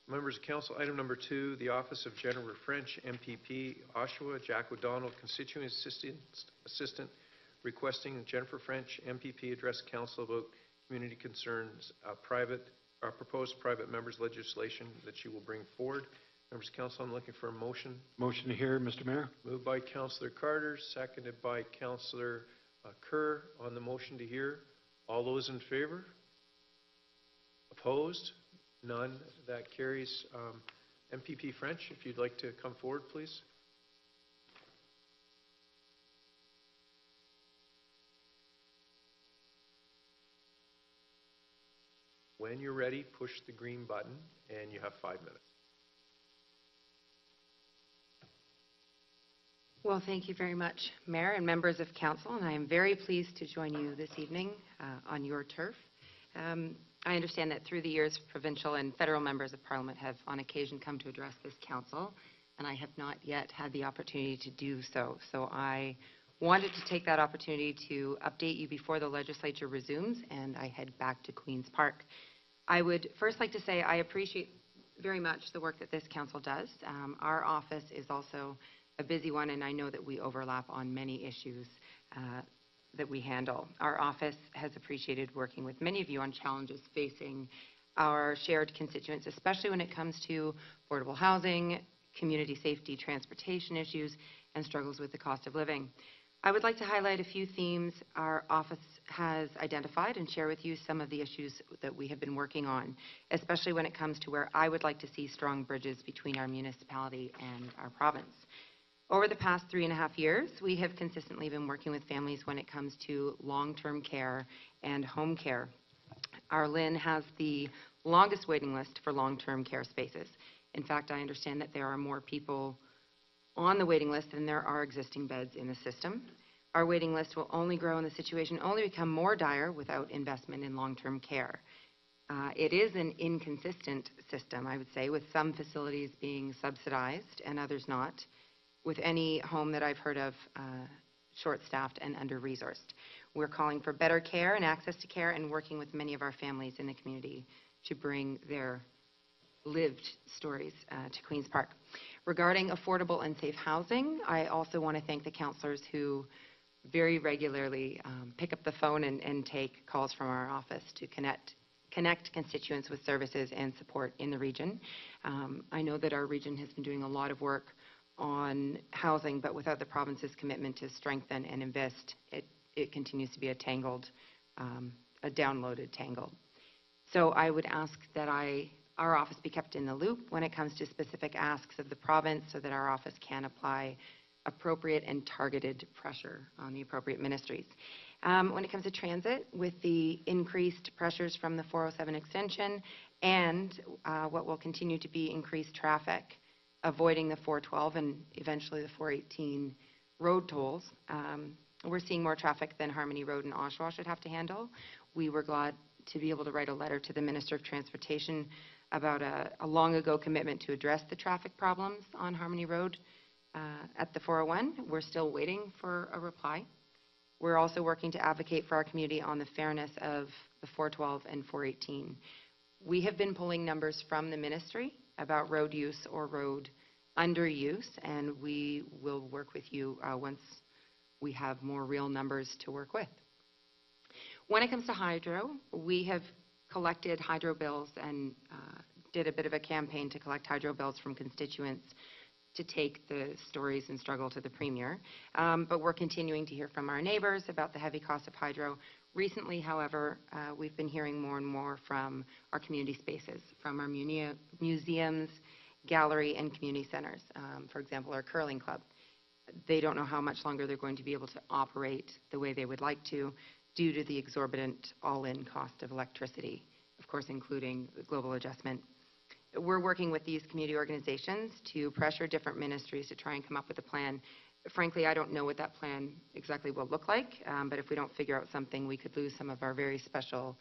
Members of Council, item number 2, the Office of Jennifer French, M.P.P, Oshawa, Jack O'Donnell, Constituency Assistant, requesting Jennifer French, M.P.P, address Council about community concerns, proposed private members legislation that she will bring forward. Members of Council, I'm looking for a motion. Motion to hear, Mr. Mayor. Moved by Councillor Carter, seconded by Councillor Kerr on the motion to hear. All those in favor? Opposed? None. That carries. M.P.P. French, if you'd like to come forward, please. When you're ready, push the green button, and you have 5 minutes. Well, thank you very much, Mayor and members of Council, and I am very pleased to join you this evening on your turf. I understand that through the years, provincial and federal members of Parliament have on occasion come to address this Council, and I have not yet had the opportunity to do so. So I wanted to take that opportunity to update you before the legislature resumes and I head back to Queen's Park. I would first like to say I appreciate very much the work that this Council does. Our office is also a busy one, and I know that we overlap on many issues that we handle. Our office has appreciated working with many of you on challenges facing our shared constituents, especially when it comes to affordable housing, community safety, transportation issues, and struggles with the cost of living. I would like to highlight a few themes our office has identified and share with you some of the issues that we have been working on, especially when it comes to where I would like to see strong bridges between our municipality and our province. Over the past 3.5 years, we have consistently been working with families when it comes to long-term care and home care. Our LHIN has the longest waiting list for long-term care spaces. In fact, I understand that there are more people on the waiting list than there are existing beds in the system. Our waiting list will only grow and the situation only become more dire without investment in long-term care. It is an inconsistent system, I would say, with some facilities being subsidized and others not, with any home that I've heard of short-staffed and under-resourced. We're calling for better care and access to care and working with many of our families in the community to bring their lived stories to Queen's Park. Regarding affordable and safe housing, I also want to thank the councillors who very regularly pick up the phone and take calls from our office to connect constituents with services and support in the region. I know that our region has been doing a lot of work on housing, but without the province's commitment to strengthen and invest, it continues to be a tangled, a downloaded tangle. So I would ask that our office be kept in the loop when it comes to specific asks of the province so that our office can apply appropriate and targeted pressure on the appropriate ministries. When it comes to transit, with the increased pressures from the 407 extension and what will continue to be increased traffic, avoiding the 412 and eventually the 418 road tolls, we're seeing more traffic than Harmony Road and Oshawa should have to handle. We were glad to be able to write a letter to the Minister of Transportation about a long ago commitment to address the traffic problems on Harmony Road at the 401. We're still waiting for a reply. We're also working to advocate for our community on the fairness of the 412 and 418. We have been pulling numbers from the ministry about road use or road underuse, and we will work with you once we have more real numbers to work with. When it comes to hydro, we have collected hydro bills and did a bit of a campaign to collect hydro bills from constituents to take the stories and struggle to the Premier. But we're continuing to hear from our neighbours about the heavy cost of hydro. Recently, however, we've been hearing more and more from our community spaces, from our museums, gallery, and community centres. For example, our curling club. They don't know how much longer they're going to be able to operate the way they would like to due to the exorbitant all-in cost of electricity, of course, including the global adjustment. We're working with these community organizations to pressure different ministries to try and come up with a plan. Frankly, I don't know what that plan exactly will look like, but if we don't figure out something, we could lose some of our very special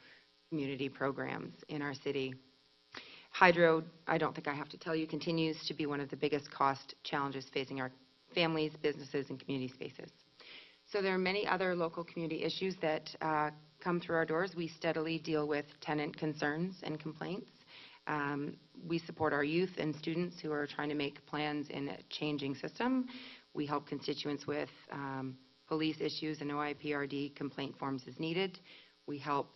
community programs in our city. Hydro, I don't think I have to tell you, continues to be one of the biggest cost challenges facing our families, businesses, and community spaces. So there are many other local community issues that come through our doors. We steadily deal with tenant concerns and complaints. We support our youth and students who are trying to make plans in a changing system. We help constituents with police issues and OIPRD complaint forms as needed. We help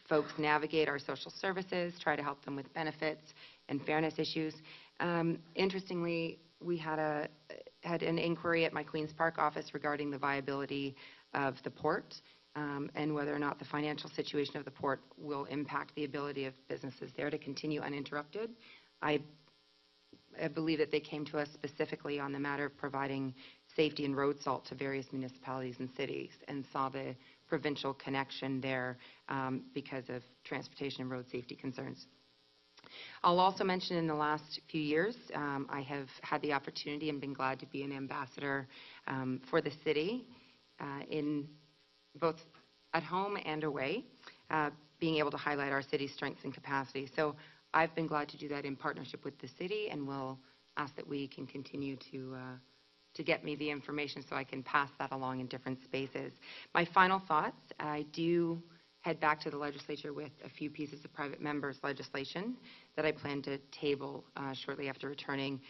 folks navigate our social services, try to help them with benefits and fairness issues. Interestingly, we had an inquiry at my Queen's Park office regarding the viability of the port and whether or not the financial situation of the port will impact the ability of businesses there to continue uninterrupted. I believe that they came to us specifically on the matter of providing safety and road salt to various municipalities and cities, and saw the provincial connection there because of transportation and road safety concerns. I'll also mention in the last few years, I have had the opportunity and been glad to be an ambassador for the city in both at home and away, being able to highlight our city's strengths and capacity. So I've been glad to do that in partnership with the city, and will ask that we can continue to get me the information so I can pass that along in different spaces. My final thoughts, I do head back to the legislature with a few pieces of private members' legislation that I plan to table shortly after returning.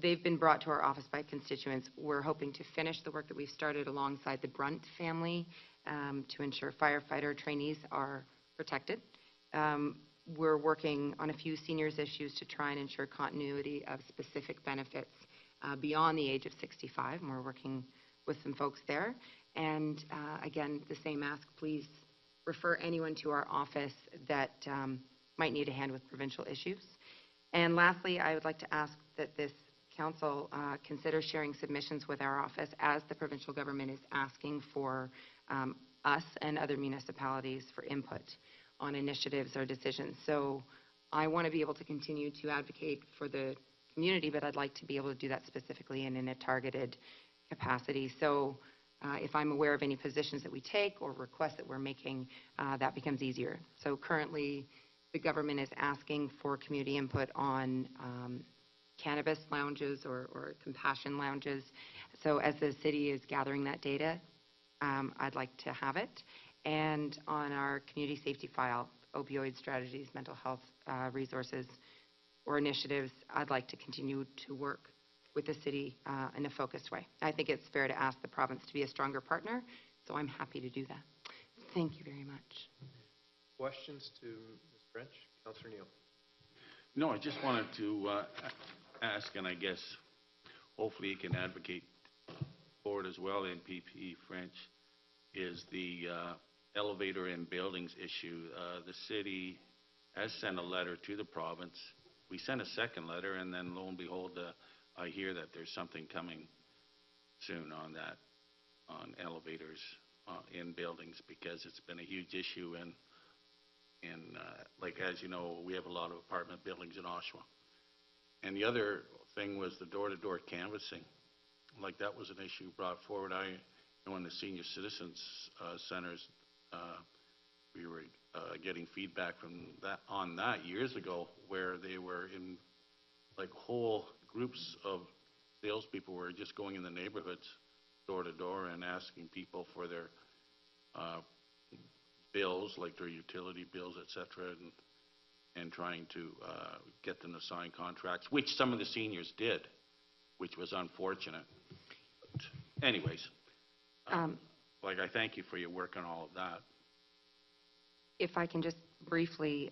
They've been brought to our office by constituents. We're hoping to finish the work that we've started alongside the Brunt family to ensure firefighter trainees are protected. We're working on a few seniors issues to try and ensure continuity of specific benefits beyond the age of 65, and we're working with some folks there. And again, the same ask, please refer anyone to our office that might need a hand with provincial issues. And lastly, I would like to ask that this council consider sharing submissions with our office, as the provincial government is asking for us and other municipalities for input on initiatives or decisions. So I want to be able to continue to advocate for the community, but I'd like to be able to do that specifically and in a targeted capacity. So if I'm aware of any positions that we take or requests that we're making, that becomes easier. So currently, the government is asking for community input on cannabis lounges or compassion lounges. So as the city is gathering that data, I'd like to have it. And on our community safety file, opioid strategies, mental health resources or initiatives, I'd like to continue to work with the city in a focused way. I think it's fair to ask the province to be a stronger partner, so I'm happy to do that. Thank you very much. Questions to Ms. French? Councillor Neal. No, I just wanted to ask, and I guess hopefully you can advocate for it as well, M.P.P. French, is the elevator in buildings issue. The city has sent a letter to the province. We sent a second letter, and then lo and behold, I hear that there's something coming soon on that, on elevators in buildings, because it's been a huge issue. And like, as you know, we have a lot of apartment buildings in Oshawa. And the other thing was the door-to-door canvassing. Like, that was an issue brought forward. I know in the senior citizens centers, we were getting feedback from that on that years ago, where they were in like whole groups of salespeople were just going in the neighborhoods door to door and asking people for their bills, like their utility bills, etc., and trying to get them to sign contracts, which some of the seniors did, which was unfortunate. But anyways, like, I thank you for your work on all of that. If I can just briefly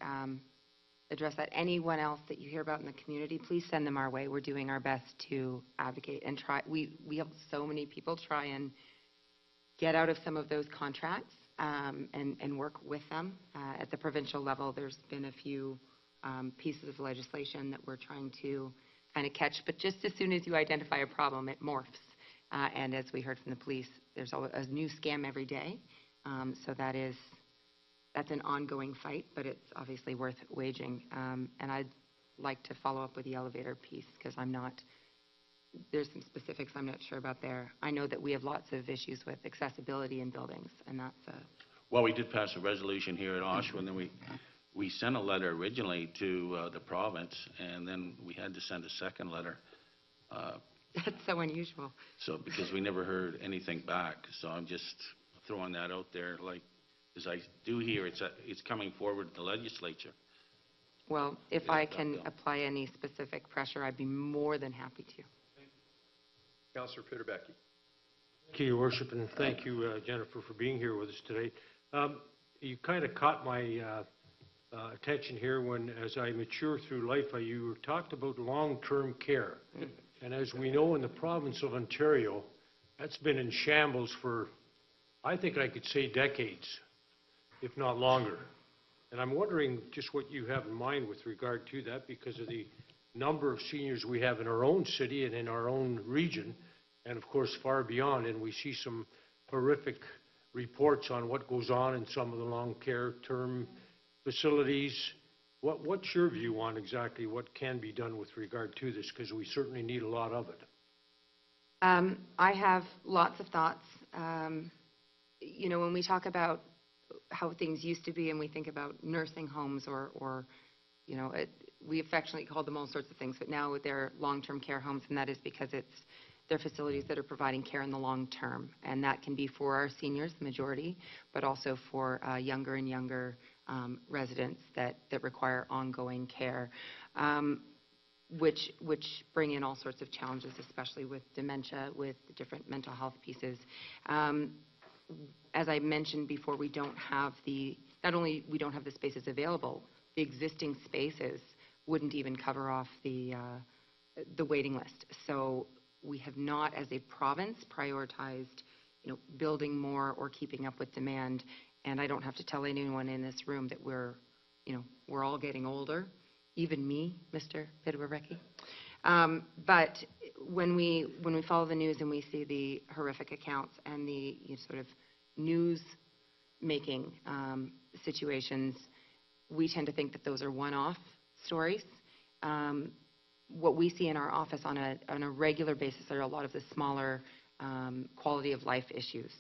address that. Anyone else that you hear about in the community, please send them our way. We're doing our best to advocate and try. We have so many people try and get out of some of those contracts and work with them. At the provincial level, there's been a few pieces of legislation that we're trying to kind of catch. But just as soon as you identify a problem, it morphs. And as we heard from the police, there's a new scam every day. So that's an ongoing fight, but it's obviously worth waging. And I'd like to follow up with the elevator piece, because there's some specifics I'm not sure about there. I know that we have lots of issues with accessibility in buildings, and that's Well, we did pass a resolution here at Oshawa, and then we sent a letter originally to the province, and then we had to send a second letter. That's so unusual. So, because we never heard anything back, so I'm just throwing that out there, like, as I do hear, it's coming forward to the legislature. Well, if I can apply any specific pressure, I'd be more than happy to. Councillor Pitterbecky. Thank you, Your Worship, and thank you, Jennifer, for being here with us today. You kind of caught my attention here when, as I mature through life, you talked about long-term care. And as we know, in the province of Ontario, that's been in shambles for, I think I could say, decades, if not longer. And I'm wondering just what you have in mind with regard to that, because of the number of seniors we have in our own city and in our own region, and of course far beyond, and we see some horrific reports on what goes on in some of the long-care term facilities. What's your view on exactly what can be done with regard to this, because we certainly need a lot of it? I have lots of thoughts. You know, when we talk about how things used to be and we think about nursing homes or you know, we affectionately call them all sorts of things, but now they're long-term care homes, and that is because they're facilities that are providing care in the long term, and that can be for our seniors, the majority, but also for younger and younger residents that require ongoing care, which bring in all sorts of challenges, especially with dementia, with the different mental health pieces. As I mentioned before, we don't have not only we don't have the spaces available, the existing spaces wouldn't even cover off the waiting list. So we have not, as a province, prioritized, you know, building more or keeping up with demand. And I don't have to tell anyone in this room that we're all getting older, even me, Mr. Pitterbecky. But when we follow the news and we see the horrific accounts and the sort of news-making situations, we tend to think that those are one-off stories. What we see in our office on a regular basis are a lot of the smaller quality of life issues,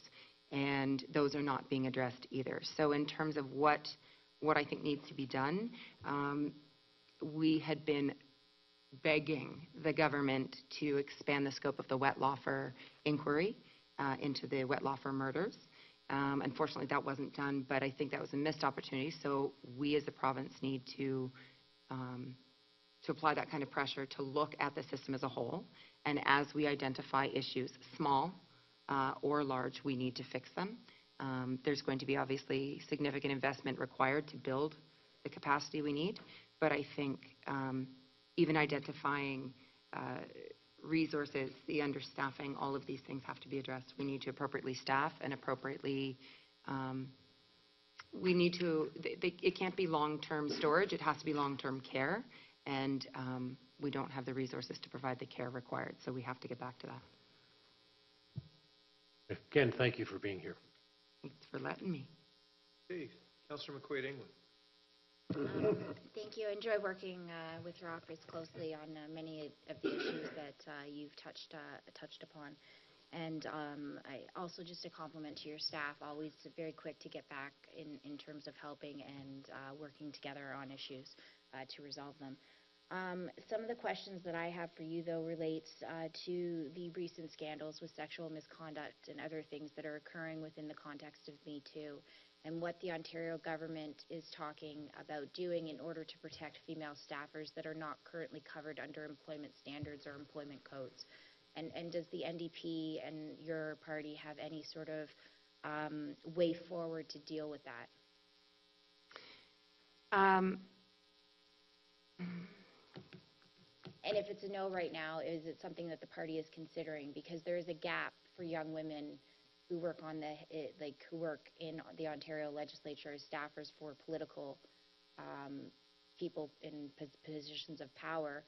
and those are not being addressed either. So in terms of what I think needs to be done, we had been begging the government to expand the scope of the Wetlaufer inquiry into the Wetlaufer murders. Unfortunately, that wasn't done, but I think that was a missed opportunity. So we as a province need to apply that kind of pressure to look at the system as a whole. And as we identify issues, small or large, we need to fix them. There's going to be obviously significant investment required to build the capacity we need. But I think even identifying resources, the understaffing, all of these things have to be addressed. We need to appropriately staff and appropriately, it can't be long-term storage, it has to be long-term care, and we don't have the resources to provide the care required, so we have to get back to that. Again, thank you for being here. Thanks for letting me. Okay, Councillor McQuaid-England. Thank you. I enjoy working with your office closely on many of the issues that you've touched upon. And I also, just a compliment to your staff, always very quick to get back in terms of helping and working together on issues to resolve them. Some of the questions that I have for you, though, relates to the recent scandals with sexual misconduct and other things that are occurring within the context of Me Too, and what the Ontario government is talking about doing in order to protect female staffers that are not currently covered under employment standards or employment codes. And does the NDP and your party have any sort of way forward to deal with that? And if it's a no right now, is it something that the party is considering? Because there is a gap for young women who work who work in the Ontario legislature as staffers for political people in positions of power,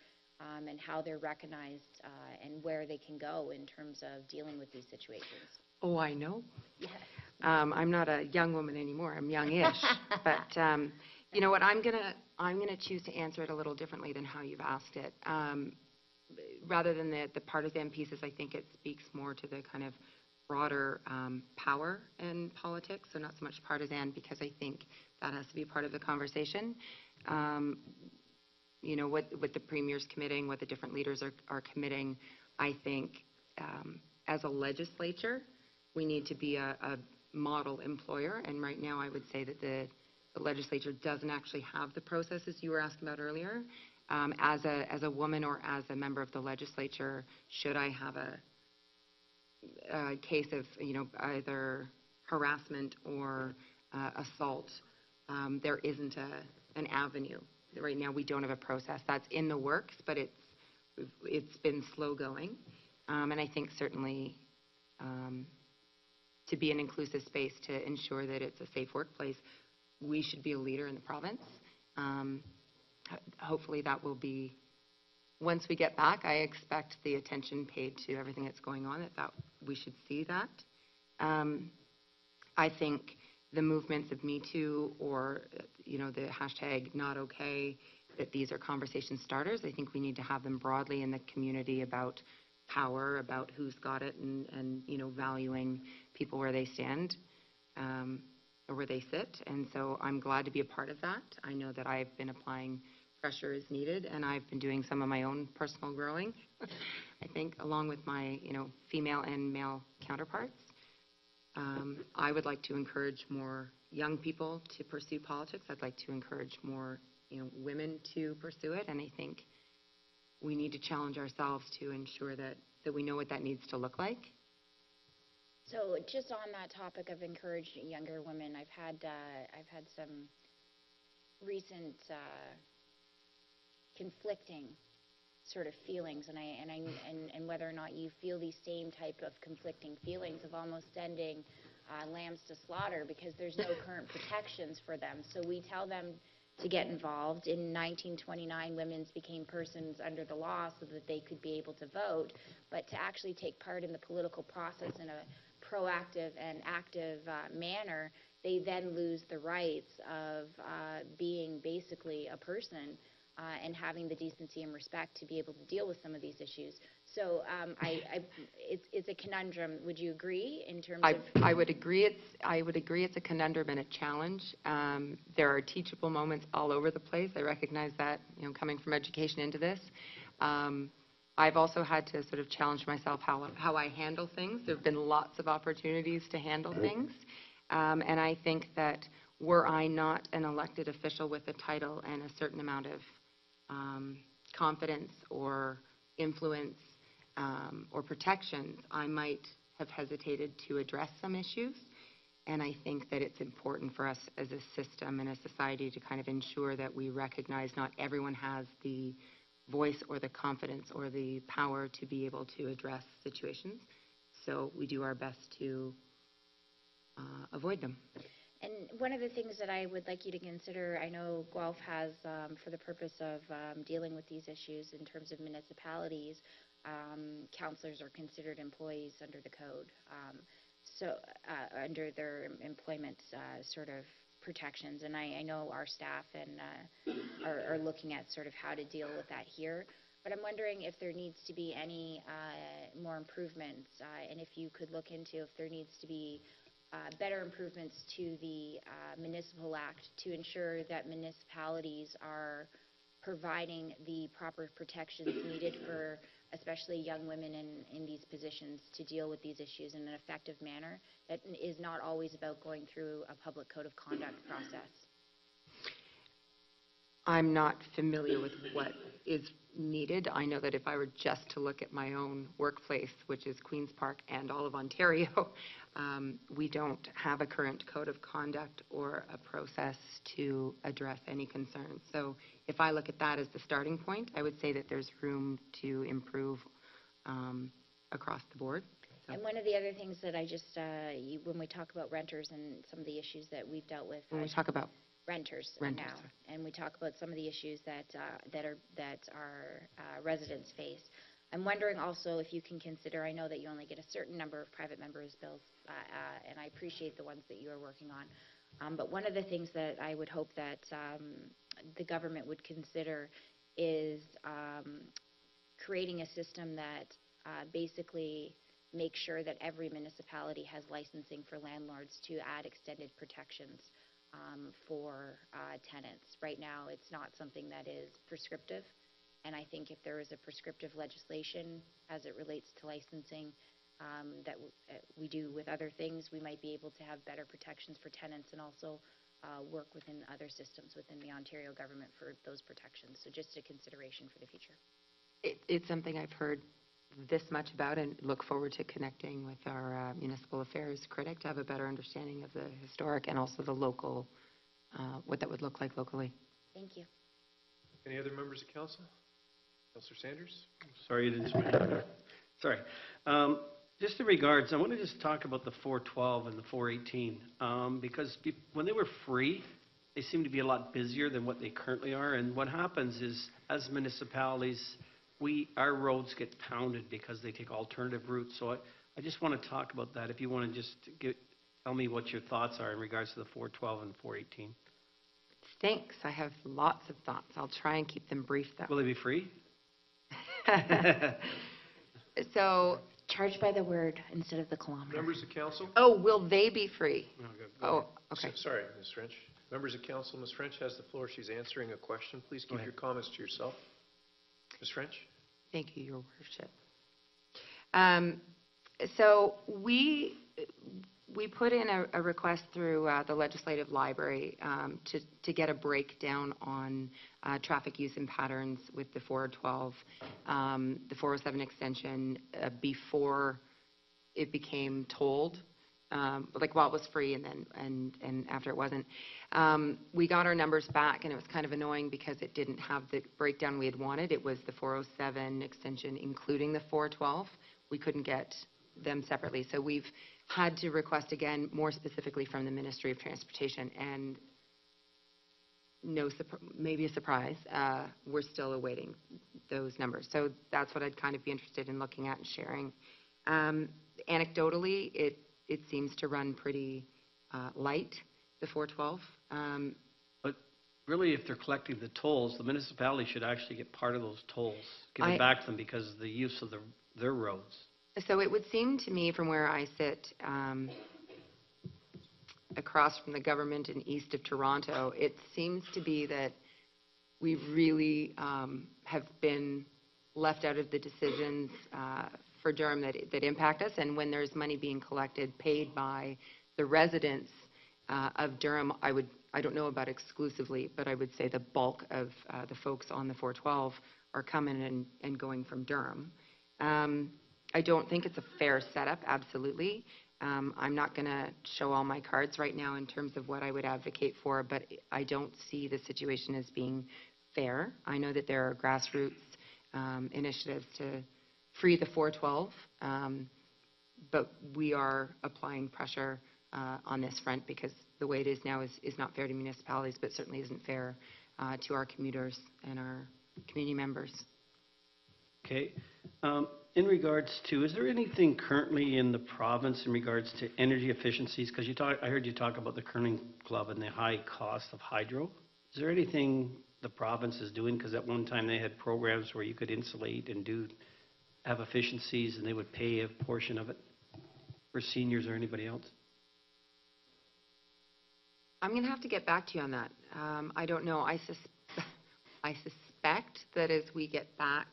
and how they're recognized and where they can go in terms of dealing with these situations. Oh, I know. Yes. I'm not a young woman anymore. I'm youngish. But you know what? I'm gonna choose to answer it a little differently than how you've asked it. Rather than the partisan pieces, I think it speaks more to the kind of broader power in politics, so not so much partisan, because I think that has to be part of the conversation. You know, what the Premier's committing, what the different leaders are committing, I think as a legislature, we need to be a model employer, and right now I would say that the the legislature doesn't actually have the processes you were asking about earlier. As a woman or as a member of the legislature, should I have a case of, either harassment or assault, there isn't an avenue. Right now, we don't have a process. That's in the works, but it's been slow going. And I think certainly to be an inclusive space, to ensure that it's a safe workplace, we should be a leader in the province. Hopefully that will be, once we get back, I expect the attention paid to everything that's going on, that we should see that. I think the movements of Me Too or, the hashtag not okay, that these are conversation starters. I think we need to have them broadly in the community about power, about who's got it, and valuing people where they stand or where they sit. And so I'm glad to be a part of that. I know that I've been applying pressure as needed, and I've been doing some of my own personal growing, I think, along with my, female and male counterparts. I would like to encourage more young people to pursue politics. I'd like to encourage more, women to pursue it, and I think we need to challenge ourselves to ensure that we know what that needs to look like. So just on that topic of encouraging younger women, I've had some recent conflicting sort of feelings, and whether or not you feel these same type of conflicting feelings of almost sending lambs to slaughter because there's no current protections for them. So we tell them to get involved. In 1929, women became persons under the law so that they could be able to vote, but to actually take part in the political process in a proactive and active manner, they then lose the rights of being basically a person and having the decency and respect to be able to deal with some of these issues. So it's a conundrum. Would you agree in terms of? I would agree. It's a conundrum and a challenge. There are teachable moments all over the place. I recognize that, coming from education into this. I've also had to sort of challenge myself how I handle things. There have been lots of opportunities to handle things. And I think that were I not an elected official with a title and a certain amount of confidence or influence or protections, I might have hesitated to address some issues. And I think that it's important for us as a system and a society to kind of ensure that we recognize not everyone has the voice or the confidence or the power to be able to address situations. So we do our best to avoid them. And one of the things that I would like you to consider, I know Guelph has, for the purpose of dealing with these issues in terms of municipalities, councillors are considered employees under the code, so under their employment sort of protections. And I know our staff and are looking at sort of how to deal with that here. But I'm wondering if there needs to be any more improvements, and if you could look into if there needs to be better improvements to the Municipal Act to ensure that municipalities are providing the proper protections needed for especially young women in these positions to deal with these issues in an effective manner that is not always about going through a public code of conduct process. I'm not familiar with what is needed. I know that if I were just to look at my own workplace, which is Queen's Park and all of Ontario, we don't have a current code of conduct or a process to address any concerns. So if I look at that as the starting point, I would say that there's room to improve across the board. So. And one of the other things that I just, when we talk about renters and some of the issues that we've dealt with. When we talk about renters now, and we talk about some of the issues that our residents face. I'm wondering also if you can consider, I know that you only get a certain number of private members' bills, and I appreciate the ones that you are working on, but one of the things that I would hope that the government would consider is creating a system that basically makes sure that every municipality has licensing for landlords to add extended protections for tenants. Right now, it's not something that is prescriptive, and I think if there is a prescriptive legislation as it relates to licensing that we do with other things, we might be able to have better protections for tenants and also work within other systems within the Ontario government for those protections. So just a consideration for the future. It's something I've heard this much about, and look forward to connecting with our municipal affairs critic to have a better understanding of the historic and also the local, what that would look like locally. Thank you. Any other members of council? Councillor Sanders? Sorry, you didn't speak. Sorry. Just in regards, I want to just talk about the 412 and the 418, because when they were free, they seem to be a lot busier than what they currently are. And what happens is, as municipalities, our roads get pounded because they take alternative routes. So I just want to talk about that. If you want to just tell me what your thoughts are in regards to the 412 and 418. Thanks. I have lots of thoughts. I'll try and keep them brief, though. Will they be free? So, Charged by the word instead of the kilometer. Members of council? will they be free? Oh, okay. Sorry, Ms. French. Members of council, Ms. French has the floor. She's answering a question. Please keep your comments to yourself. Ms. French? Thank you, Your Worship. So we put in a request through the Legislative Library to get a breakdown on traffic use and patterns with the 412, the 407 extension before it became tolled, like while it was free and after it wasn't. We got our numbers back, and it was kind of annoying because it didn't have the breakdown we had wanted. It was the 407 extension including the 412. We couldn't get them separately. So we've had to request again, more specifically from the Ministry of Transportation, and maybe a surprise, we're still awaiting those numbers. So that's what I'd kind of be interested in looking at and sharing. Anecdotally, it seems to run pretty light, the 412. But really, if they're collecting the tolls, the municipality should actually get part of those tolls, give it back to them because of the use of their roads. So it would seem to me, from where I sit, across from the government and east of Toronto, it seems to be that we really have been left out of the decisions for Durham that impact us. And when there's money being collected, paid by the residents of Durham, I don't know about exclusively, but I would say the bulk of the folks on the 412 are coming and going from Durham. I don't think it's a fair setup, absolutely. I'm not going to show all my cards right now in terms of what I would advocate for, but I don't see the situation as being fair. I know that there are grassroots initiatives to free the 412, but we are applying pressure on this front because the way it is now is not fair to municipalities, but certainly isn't fair to our commuters and our community members. Okay. In regards to, is there anything currently in the province in regards to energy efficiencies? Because I heard you talk about the Curling Club and the high cost of hydro. Is there anything the province is doing? Because at one time they had programs where you could insulate and have efficiencies, and they would pay a portion of it for seniors or anybody else. I'm going to have to get back to you on that. I don't know. I suspect that as we get back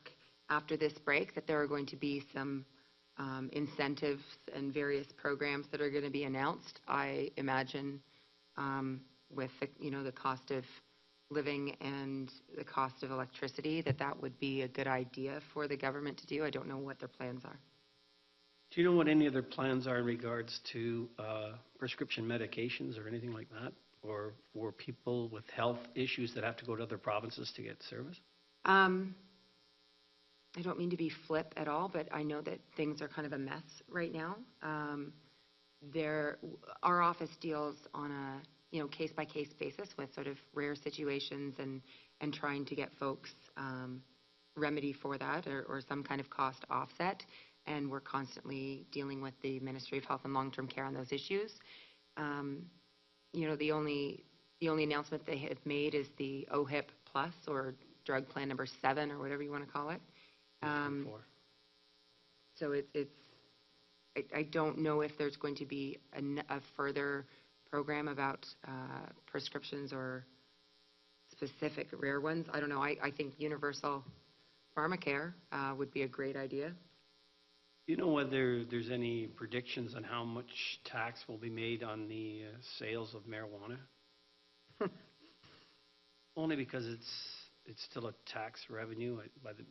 after this break, that there are going to be some incentives and various programs that are going to be announced. I imagine with the cost of living and the cost of electricity, that would be a good idea for the government to do. I don't know what their plans are. Do you know what any of their plans are in regards to prescription medications or anything like that? Or for people with health issues that have to go to other provinces to get service? I don't mean to be flip at all, but I know that things are kind of a mess right now. Our office deals on a case-by-case basis with sort of rare situations and trying to get folks remedy for that or some kind of cost offset. And we're constantly dealing with the Ministry of Health and Long-Term Care on those issues. The only announcement they have made is the OHIP Plus or Drug Plan number 7 or whatever you want to call it. So I don't know if there's going to be a further program about prescriptions or specific rare ones. I don't know. I think universal pharmacare would be a great idea. Do you know whether there's any predictions on how much tax will be made on the sales of marijuana? Only because it's still a tax revenue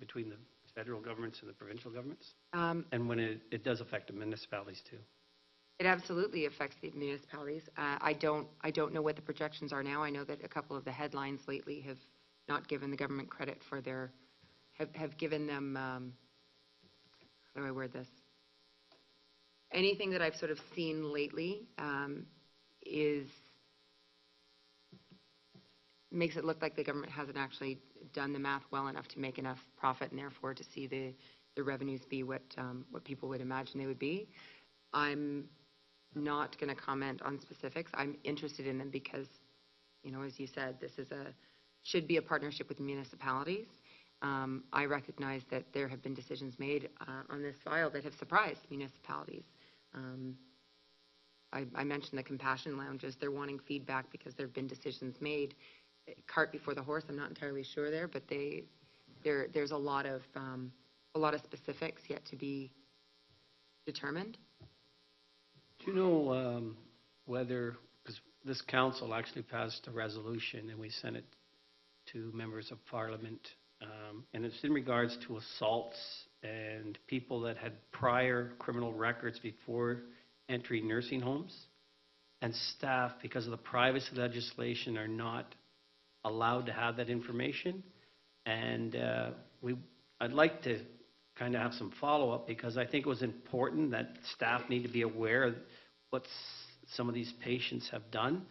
between the federal governments and the provincial governments. And when it does affect the municipalities too. It absolutely affects the municipalities. I don't know what the projections are now. I know that a couple of the headlines lately have not given the government credit for have given them, how do I word this? Anything that I've sort of seen lately makes it look like the government hasn't actually done the math well enough to make enough profit, and therefore to see the revenues be what people would imagine they would be. I'm not going to comment on specifics. I'm interested in them because, as you said, this should be a partnership with municipalities. I recognize that there have been decisions made on this file that have surprised municipalities. I mentioned the compassion lounges. They're wanting feedback because there have been decisions made. Cart before the horse, I'm not entirely sure there, but there's a lot of specifics yet to be determined. Do you know whether, because this council actually passed a resolution and we sent it to members of parliament, and it's in regards to assaults and people that had prior criminal records before entering nursing homes, and staff, because of the privacy legislation, are not allowed to have that information. And I'd like to kind of have some follow-up, because I think it was important that staff need to be aware of what some of these patients have done,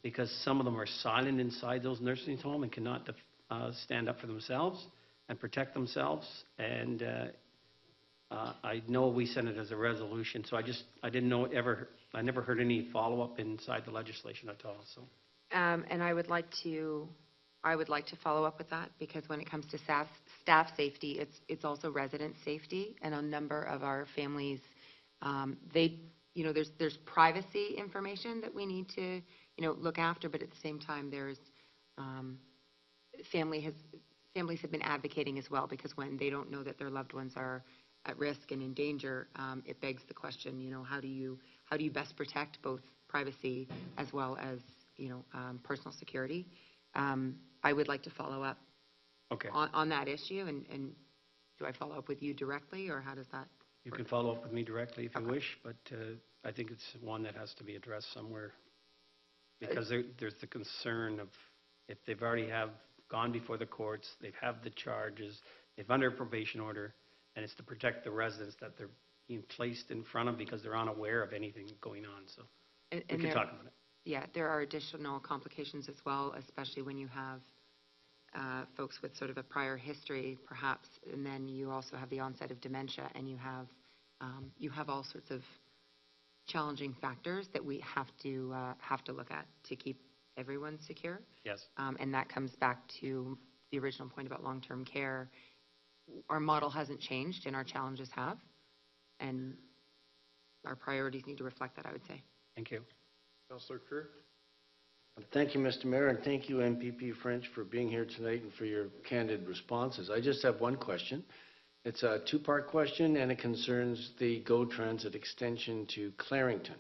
because some of them are silent inside those nursing homes and cannot stand up for themselves and protect themselves. And I know we sent it as a resolution, so I didn't know I never heard any follow-up inside the legislation at all. So. And I would like to follow up with that, because when it comes to staff safety, it's also resident safety, and a number of our families, there's privacy information that we need to, look after, but at the same time, there's families have been advocating as well, because when they don't know that their loved ones are at risk and in danger, it begs the question, how do you best protect both privacy as well as, personal security? I would like to follow up on that issue, and do I follow up with you directly, or how does that? You can follow up with me directly if you wish, but I think it's one that has to be addressed somewhere, because there's the concern of if they've already have gone before the courts, they have the charges, they've under probation order, and it's to protect the residents that they're being placed in front of because they're unaware of anything going on. So we can talk about it. Yeah, there are additional complications as well, especially when you have folks with sort of a prior history, perhaps, and then you also have the onset of dementia, and you have all sorts of challenging factors that we have to look at to keep everyone secure. Yes. And that comes back to the original point about long-term care. Our model hasn't changed, and our challenges have, and our priorities need to reflect that, I would say. Thank you. Councillor Kerr? Thank you, Mr. Mayor, and thank you, M.P.P. French, for being here tonight and for your candid responses. I just have one question. It's a two-part question, and it concerns the GO Transit extension to Clarington.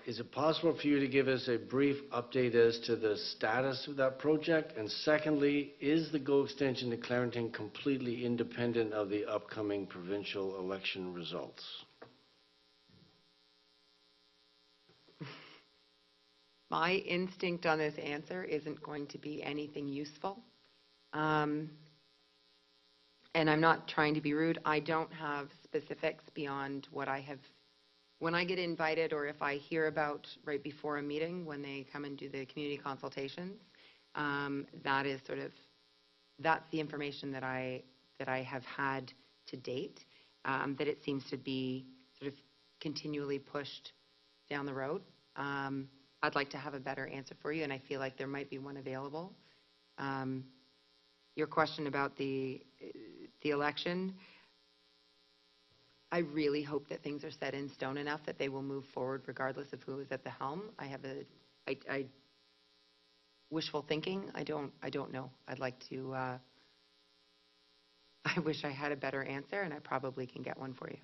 Is it possible for you to give us a brief update as to the status of that project? And secondly, is the GO extension to Clarington completely independent of the upcoming provincial election results? My instinct on this answer isn't going to be anything useful. And I'm not trying to be rude. I don't have specifics beyond what I have. When I get invited, or if I hear about right before a meeting when they come and do the community consultations, that's the information that I have had to date, that it seems to be sort of continually pushed down the road. I'd like to have a better answer for you, and I feel like there might be one available. Your question about the election, I really hope that things are set in stone enough that they will move forward regardless of who is at the helm. I wishful thinking. I don't know. I'd like to. I wish I had a better answer, and I probably can get one for you.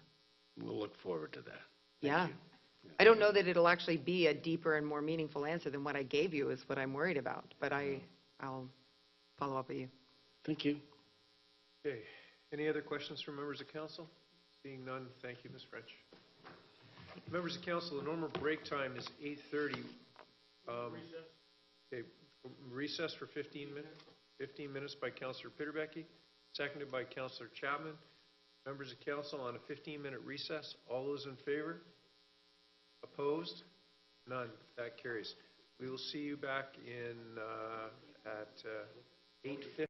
We'll look forward to that. Yeah. I don't know that it'll actually be a deeper and more meaningful answer than what I gave you is what I'm worried about, but I'll follow up with you. Thank you. Okay. Any other questions from members of council? Seeing none, thank you, Ms. French. Members of council, the normal break time is 8:30. Okay, recess for 15 minutes. 15 minutes by Councillor Pitterbecky, seconded by Councillor Chapman. Members of council on a 15-minute recess. All those in favor? Opposed? None. That carries. We will see you back in at 8:50.